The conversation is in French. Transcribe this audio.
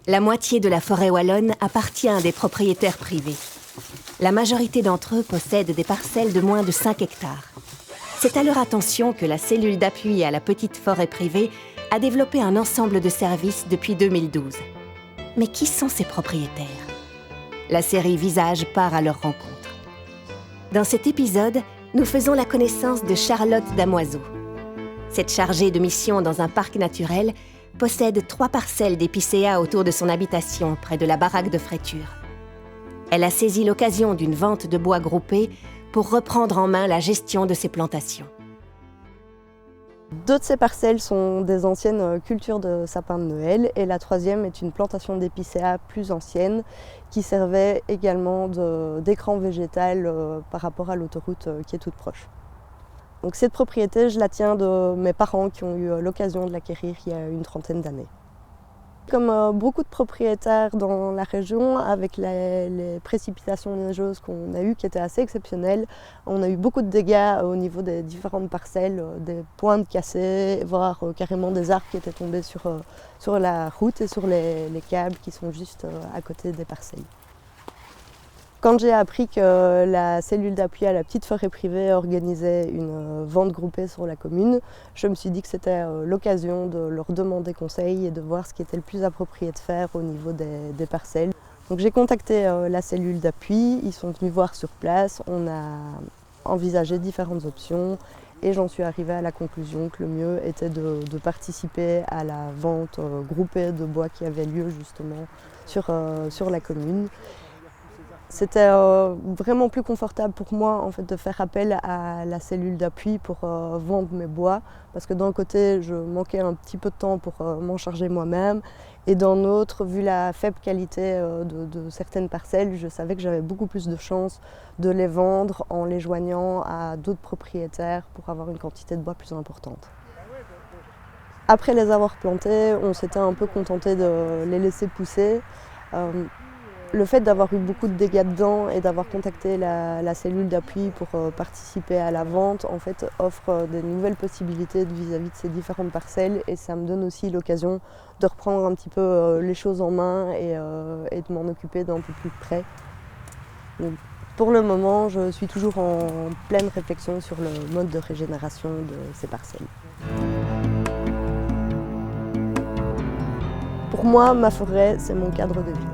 La moitié de la forêt wallonne appartient à des propriétaires privés. La majorité d'entre eux possèdent des parcelles de moins de 5 hectares. C'est à leur attention que la cellule d'appui à la petite forêt privée a développé un ensemble de services depuis 2012. Mais qui sont ces propriétaires? La série Visage part à leur rencontre. Dans cet épisode, nous faisons la connaissance de Charlotte Damoiseau. Cette chargée de mission dans un parc naturel possède 3 parcelles d'épicéas autour de son habitation, près de la baraque de Fréture. Elle a saisi l'occasion d'une vente de bois groupé pour reprendre en main la gestion de ses plantations. 2 de ces parcelles sont des anciennes cultures de sapins de Noël et la 3e est une plantation d'épicéas plus ancienne qui servait également d'écran végétal par rapport à l'autoroute qui est toute proche. Donc cette propriété, je la tiens de mes parents qui ont eu l'occasion de l'acquérir il y a une 30aine d'années. Comme beaucoup de propriétaires dans la région, avec les précipitations neigeuses qu'on a eues qui étaient assez exceptionnelles, on a eu beaucoup de dégâts au niveau des différentes parcelles, des pointes cassées, voire carrément des arbres qui étaient tombés sur la route et sur les câbles qui sont juste à côté des parcelles. Quand j'ai appris que la cellule d'appui à la petite forêt privée organisait une vente groupée sur la commune, je me suis dit que c'était l'occasion de leur demander conseil et de voir ce qui était le plus approprié de faire au niveau des parcelles. Donc j'ai contacté la cellule d'appui, ils sont venus voir sur place, on a envisagé différentes options et j'en suis arrivée à la conclusion que le mieux était de participer à la vente groupée de bois qui avait lieu justement sur la commune. C'était vraiment plus confortable pour moi en fait, de faire appel à la cellule d'appui pour vendre mes bois parce que d'un côté je manquais un petit peu de temps pour m'en charger moi-même et d'un autre, vu la faible qualité de certaines parcelles, je savais que j'avais beaucoup plus de chances de les vendre en les joignant à d'autres propriétaires pour avoir une quantité de bois plus importante. Après les avoir plantés, on s'était un peu contenté de les laisser pousser. Le fait d'avoir eu beaucoup de dégâts dedans et d'avoir contacté la cellule d'appui pour participer à la vente, en fait, offre des nouvelles possibilités vis-à-vis de ces différentes parcelles et ça me donne aussi l'occasion de reprendre un petit peu les choses en main et de m'en occuper d'un peu plus près. Donc, pour le moment, je suis toujours en pleine réflexion sur le mode de régénération de ces parcelles. Pour moi, ma forêt, c'est mon cadre de vie.